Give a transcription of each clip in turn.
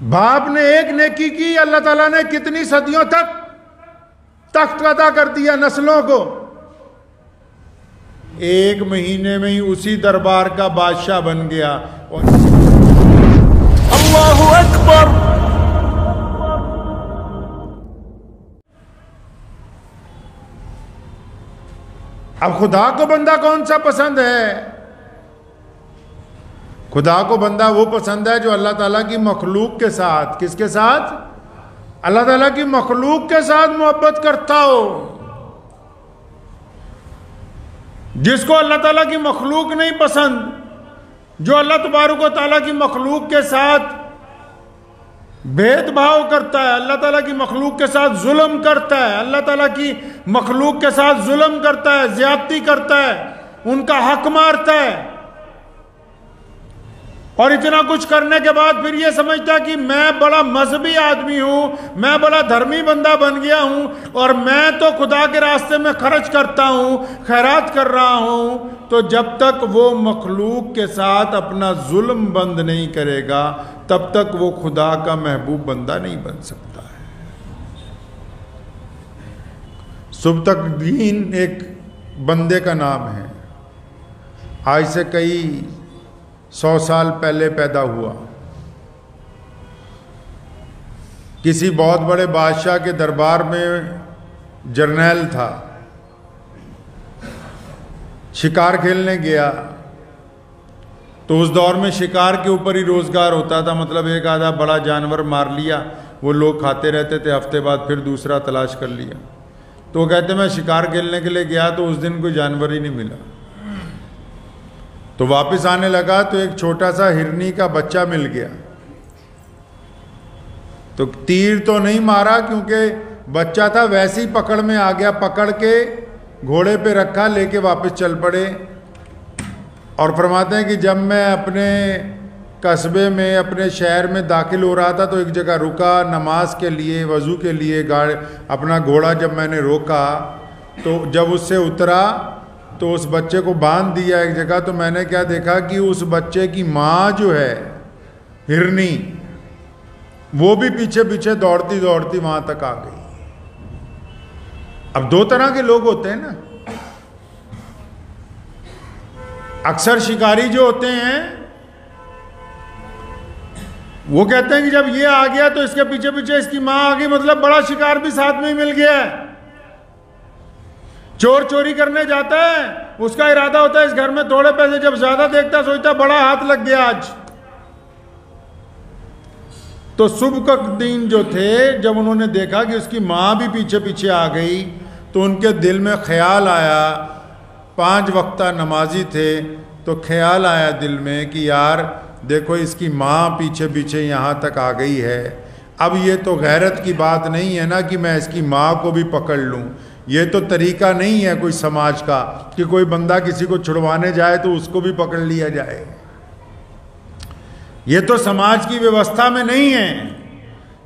बाप ने एक नेकी की, अल्लाह ताला ने कितनी सदियों तक तख्त अदा कर दिया नस्लों को। एक महीने में ही उसी दरबार का बादशाह बन गया। अल्लाहु अकबर। अब खुदा को बंदा कौन सा पसंद है? खुदा को बंदा वो पसंद है जो अल्लाह ताला की मखलूक के साथ, किसके साथ? अल्लाह ताला की मखलूक के साथ मोहब्बत करता हो। जिसको अल्लाह ताला की मखलूक नहीं पसंद, जो अल्लाह तबारक व तआला की मखलूक के साथ भेदभाव करता है, अल्लाह ताला की मखलूक के साथ जुल्म करता है, अल्लाह ताला की मखलूक के साथ जुल्म करता है, ज्यादती करता है, उनका हक मारता है, और इतना कुछ करने के बाद फिर ये समझता कि मैं बड़ा मजहबी आदमी हूं, मैं बड़ा धर्मी बंदा बन गया हूं, और मैं तो खुदा के रास्ते में खर्च करता हूं, खैरात कर रहा हूं, तो जब तक वो मखलूक के साथ अपना जुल्म बंद नहीं करेगा तब तक वो खुदा का महबूब बंदा नहीं बन सकता है। सुब्तगदीन एक बंदे का नाम है, आज से कई 100 साल पहले पैदा हुआ। किसी बहुत बड़े बादशाह के दरबार में जर्नैल था, शिकार खेलने गया। तो उस दौर में शिकार के ऊपर ही रोजगार होता था, मतलब एक आधा बड़ा जानवर मार लिया, वो लोग खाते रहते थे, हफ्ते बाद फिर दूसरा तलाश कर लिया। तो वो कहते मैं शिकार खेलने के लिए गया तो उस दिन कोई जानवर ही नहीं मिला। तो वापस आने लगा तो एक छोटा सा हिरनी का बच्चा मिल गया। तो तीर तो नहीं मारा क्योंकि बच्चा था, वैसे ही पकड़ में आ गया, पकड़ के घोड़े पे रखा, लेके वापस चल पड़े। और फरमाते हैं कि जब मैं अपने कस्बे में, अपने शहर में दाखिल हो रहा था तो एक जगह रुका नमाज के लिए, वज़ू के लिए। अपना घोड़ा जब मैंने रोका तो जब उससे उतरा तो उस बच्चे को बांध दिया एक जगह। तो मैंने क्या देखा कि उस बच्चे की माँ जो है हिरनी, वो भी पीछे पीछे दौड़ती दौड़ती वहां तक आ गई। अब दो तरह के लोग होते हैं ना, अक्सर शिकारी जो होते हैं वो कहते हैं कि जब ये आ गया तो इसके पीछे पीछे इसकी माँ आ गई, मतलब बड़ा शिकार भी साथ में ही मिल गया है। चोर चोरी करने जाता है, उसका इरादा होता है इस घर में थोड़े पैसे, जब ज्यादा देखता सोचता बड़ा हाथ लग गया आज। तो सुब्तगदीन जो थे, जब उन्होंने देखा कि उसकी मां भी पीछे पीछे आ गई तो उनके दिल में ख्याल आया, 5 वक्ता नमाजी थे, तो ख्याल आया दिल में कि यार देखो इसकी मां पीछे पीछे यहां तक आ गई है। अब ये तो गैरत की बात नहीं है ना कि मैं इसकी मां को भी पकड़ लूं। ये तो तरीका नहीं है कोई समाज का कि कोई बंदा किसी को छुड़वाने जाए तो उसको भी पकड़ लिया जाए। ये तो समाज की व्यवस्था में नहीं है,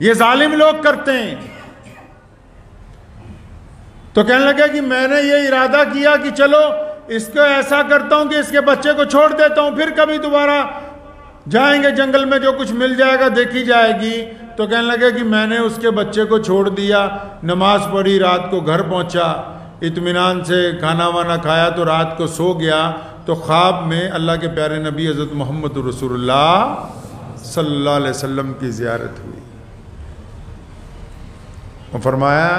ये जालिम लोग करते हैं। तो कहने लगा कि मैंने ये इरादा किया कि चलो इसको ऐसा करता हूं कि इसके बच्चे को छोड़ देता हूं, फिर कभी दोबारा जाएंगे जंगल में, जो कुछ मिल जाएगा देखी जाएगी। तो कहने लगे कि मैंने उसके बच्चे को छोड़ दिया, नमाज पढ़ी, रात को घर पहुंचा, इत्मीनान से खाना वाना खाया, तो रात को सो गया। तो ख्वाब में अल्लाह के प्यारे नबी हज़रत मोहम्मद रसूलुल्लाह सल्लल्लाहु अलैहि वसल्लम की ज़ियारत हुई। और फरमाया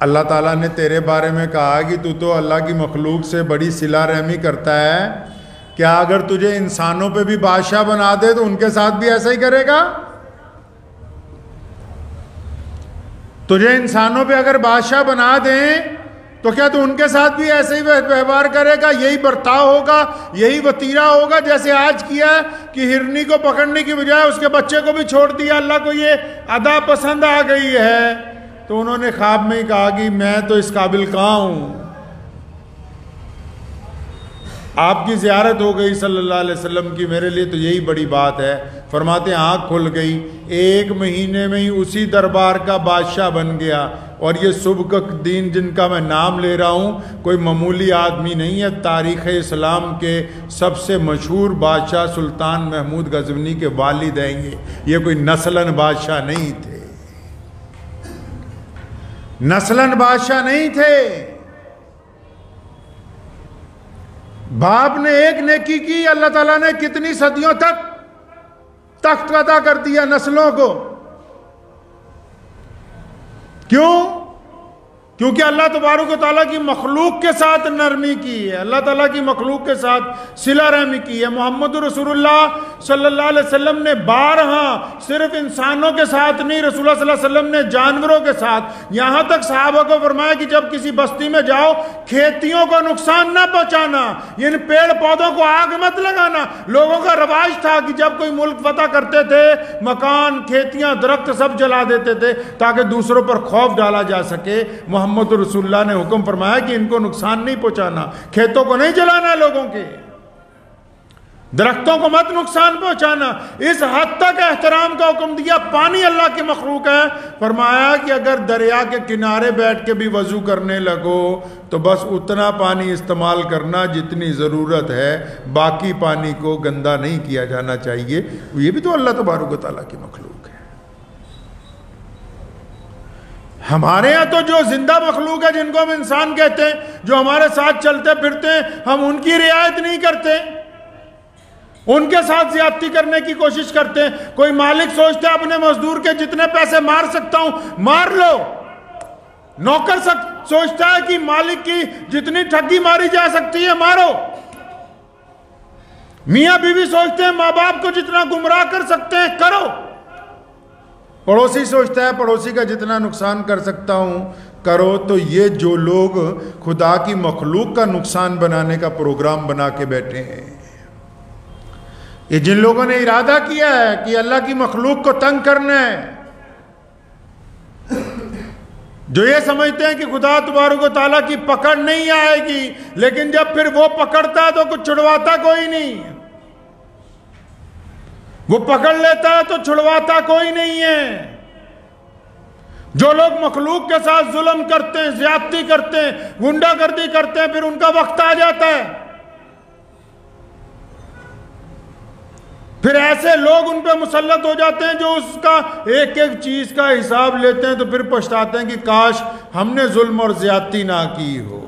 अल्लाह ताला ने तेरे बारे में कहा कि तू तो अल्लाह की मखलूक से बड़ी सिला रहमी करता है, क्या अगर तुझे इंसानों पे भी बादशाह बना दे तो उनके साथ भी ऐसा ही करेगा? तुझे इंसानों पे अगर बादशाह बना दें तो क्या तू उनके साथ भी ऐसे ही व्यवहार करेगा, यही बर्ताव होगा, यही वतीरा होगा जैसे आज किया है कि हिरनी को पकड़ने की बजाय उसके बच्चे को भी छोड़ दिया? अल्लाह को ये अदा पसंद आ गई है। तो उन्होंने ख्वाब में ही कहा कि मैं तो इस काबिल कहाँ हूं, आपकी ज़ियारत हो गई सल्लल्लाहु अलैहि वसल्लम की, मेरे लिए तो यही बड़ी बात है। फरमाते आँख खुल गई, 1 महीने में ही उसी दरबार का बादशाह बन गया। और ये सुबह दिन जिनका मैं नाम ले रहा हूँ कोई मामूली आदमी नहीं है। तारीख़ इस्लाम के सबसे मशहूर बादशाह सुल्तान महमूद गजनी के वालिद हैं ये कोई नस्लन बादशाह नहीं थे, नस्लन बादशाह नहीं थे। बाप ने एक नेकी की, अल्लाह ताला ने कितनी सदियों तक तख्त अता कर दिया नस्लों को। क्यों? क्योंकि अल्लाह तबारक व तआला की मखलूक के साथ नरमी की है, अल्लाह ताला की मखलूक के साथ सिला रहमी की है। मोहम्मद रसूलुल्लाह सल्लल्लाहु अलैहि वसल्लम ने बारहा सिर्फ इंसानों के साथ नहीं, रसूलुल्लाह सल्लल्लाहु अलैहि वसल्लम ने जानवरों के साथ, यहां तक सहाबा को फरमाया कि जब किसी बस्ती में जाओ खेतियों को नुकसान ना पहुंचाना, यानी पेड़ पौधों को आग मत लगाना। लोगों का रवाज था कि जब कोई मुल्क फतह करते थे मकान, खेतियां, दरख्त सब जला देते थे ताकि दूसरों पर खौफ डाला जा सके। मोहम्मद रसूलुल्लाह ने हुक्म फरमाया कि इनको नुकसान नहीं पहुंचाना, खेतों को नहीं जलाना, लोगों के दरख्तों को मत नुकसान पहुंचाना। इस हद तक एहतराम का हुक्म दिया। पानी अल्लाह की मखलूक है, फरमाया कि अगर दरिया के किनारे बैठ के भी वजू करने लगो तो बस उतना पानी इस्तेमाल करना जितनी ज़रूरत है, बाकी पानी को गंदा नहीं किया जाना चाहिए। ये भी तो अल्लाह तबारक व तआला की मखलूक है। हमारे यहाँ तो जो जिंदा मखलूक है जिनको हम इंसान कहते हैं, जो हमारे साथ चलते फिरते हैं, हम उनकी रियायत नहीं करते, उनके साथ ज्यादती करने की कोशिश करते हैं। कोई मालिक सोचता है अपने मजदूर के जितने पैसे मार सकता हूं मार लो, नौकर सोचता है कि मालिक की जितनी ठगी मारी जा सकती है मारो, मियां बीवी सोचते हैं माँ बाप को जितना गुमराह कर सकते हैं करो, पड़ोसी सोचता है पड़ोसी का जितना नुकसान कर सकता हूं करो। तो ये जो लोग खुदा की मखलूक का नुकसान बनाने का प्रोग्राम बना के बैठे हैं, ये जिन लोगों ने इरादा किया है कि अल्लाह की मखलूक को तंग करना है, जो ये समझते हैं कि खुदा तबारक व तआला की पकड़ नहीं आएगी, लेकिन जब फिर वो पकड़ता है तो कुछ छुड़वाता कोई नहीं, वो पकड़ लेता है तो छुड़वाता कोई नहीं है। जो लोग मखलूक के साथ जुल्म करते हैं, ज्यादती करते हैं, गुंडागर्दी करते हैं, फिर उनका वक्त आ जाता है, फिर ऐसे लोग उन पर मुसल्लत हो जाते हैं जो उसका एक एक चीज का हिसाब लेते हैं, तो फिर पछताते हैं कि काश हमने जुल्म और ज्यादती ना की हो।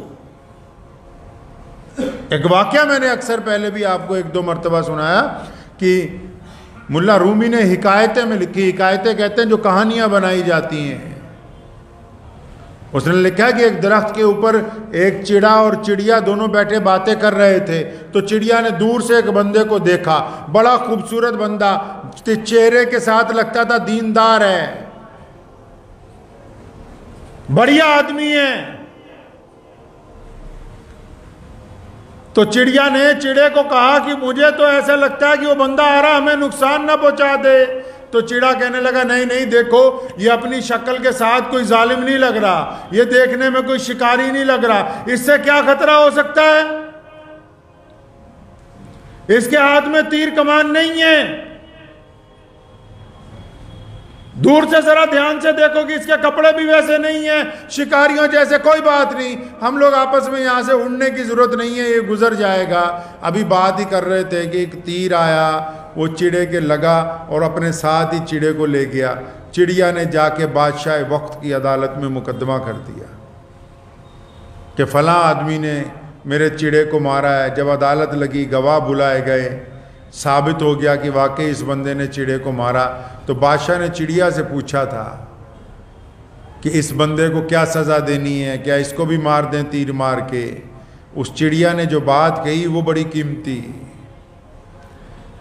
एक वाकया मैंने अक्सर पहले भी आपको एक दो मरतबा सुनाया कि मुल्ला रूमी ने हिकायतें में लिखी, हिकायतें कहते हैं जो कहानियां बनाई जाती हैं। उसने लिखा कि एक दरख्त के ऊपर एक चिड़ा और चिड़िया दोनों बैठे बातें कर रहे थे, तो चिड़िया ने दूर से एक बंदे को देखा, बड़ा खूबसूरत बंदा, चेहरे के साथ लगता था दीनदार है, बढ़िया आदमी है। तो चिड़िया ने चिड़े को कहा कि मुझे तो ऐसा लगता है कि वो बंदा आ रहा हमें नुकसान ना पहुंचा दे। तो चिड़ा कहने लगा नहीं नहीं, देखो ये अपनी शक्ल के साथ कोई जालिम नहीं लग रहा, ये देखने में कोई शिकारी नहीं लग रहा, इससे क्या खतरा हो सकता है, इसके हाथ में तीर कमान नहीं है, दूर से जरा ध्यान से देखो कि इसके कपड़े भी वैसे नहीं है शिकारियों जैसे, कोई बात नहीं, हम लोग आपस में यहां से उड़ने की जरूरत नहीं है, ये गुजर जाएगा। अभी बात ही कर रहे थे कि एक तीर आया, वो चिड़े के लगा और अपने साथ ही चिड़े को ले गया। चिड़िया ने जाके बादशाह वक्त की अदालत में मुकदमा कर दिया कि फलां आदमी ने मेरे चिड़े को मारा है। जब अदालत लगी, गवाह बुलाए गए, साबित हो गया कि वाकई इस बंदे ने चिड़े को मारा। तो बादशाह ने चिड़िया से पूछा था कि इस बंदे को क्या सज़ा देनी है, क्या इसको भी मार दें तीर मार के। उस चिड़िया ने जो बात कही वो बड़ी कीमती,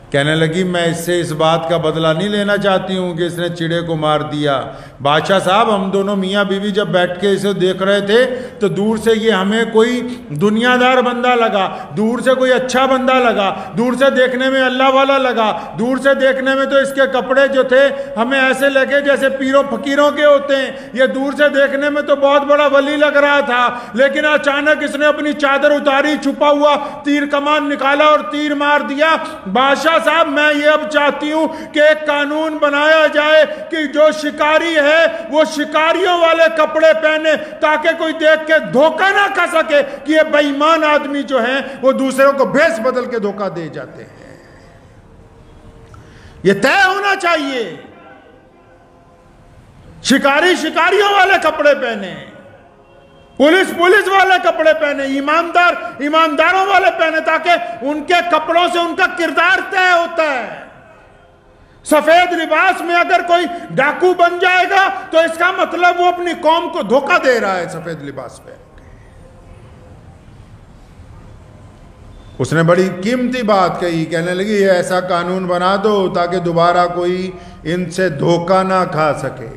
कहने लगी मैं इससे इस बात का बदला नहीं लेना चाहती हूँ कि इसने चिड़े को मार दिया। बादशाह साहब, हम दोनों मियाँ बीवी जब बैठ के इसे देख रहे थे तो दूर से ये हमें कोई दुनियादार बंदा लगा, दूर से कोई अच्छा बंदा लगा, दूर से देखने में अल्लाह वाला लगा, दूर से देखने में तो इसके कपड़े जो थे हमें ऐसे लगे जैसे पीरों फकीरों के होते हैं, ये दूर से देखने में तो बहुत बड़ा वली लग रहा था। लेकिन अचानक इसने अपनी चादर उतारी, छुपा हुआ तीर कमान निकाला और तीर मार दिया। बादशाह साहब मैं ये अब चाहती हूं कि एक कानून बनाया जाए कि जो शिकारी है वो शिकारियों वाले कपड़े पहने, ताकि कोई देख के धोखा ना खा सके कि ये बेईमान आदमी जो हैं वो दूसरों को भेष बदल के धोखा दे जाते हैं। ये तय होना चाहिए, शिकारी शिकारियों वाले कपड़े पहने, पुलिस पुलिस वाले कपड़े पहने, ईमानदार ईमानदारों वाले पहने, ताकि उनके कपड़ों से उनका किरदार तय होता है। सफेद लिबास में अगर कोई डाकू बन जाएगा तो इसका मतलब वो अपनी कौम को धोखा दे रहा है। सफेद लिबास पे उसने बड़ी कीमती बात कही, कहने लगी ऐसा कानून बना दो ताकि दोबारा कोई इनसे धोखा ना खा सके।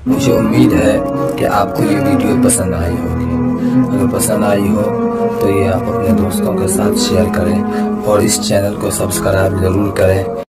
मुझे उम्मीद है कि आपको ये वीडियो पसंद आई होगी। अगर पसंद आई हो तो ये आप अपने दोस्तों के साथ शेयर करें और इस चैनल को सब्सक्राइब जरूर करें।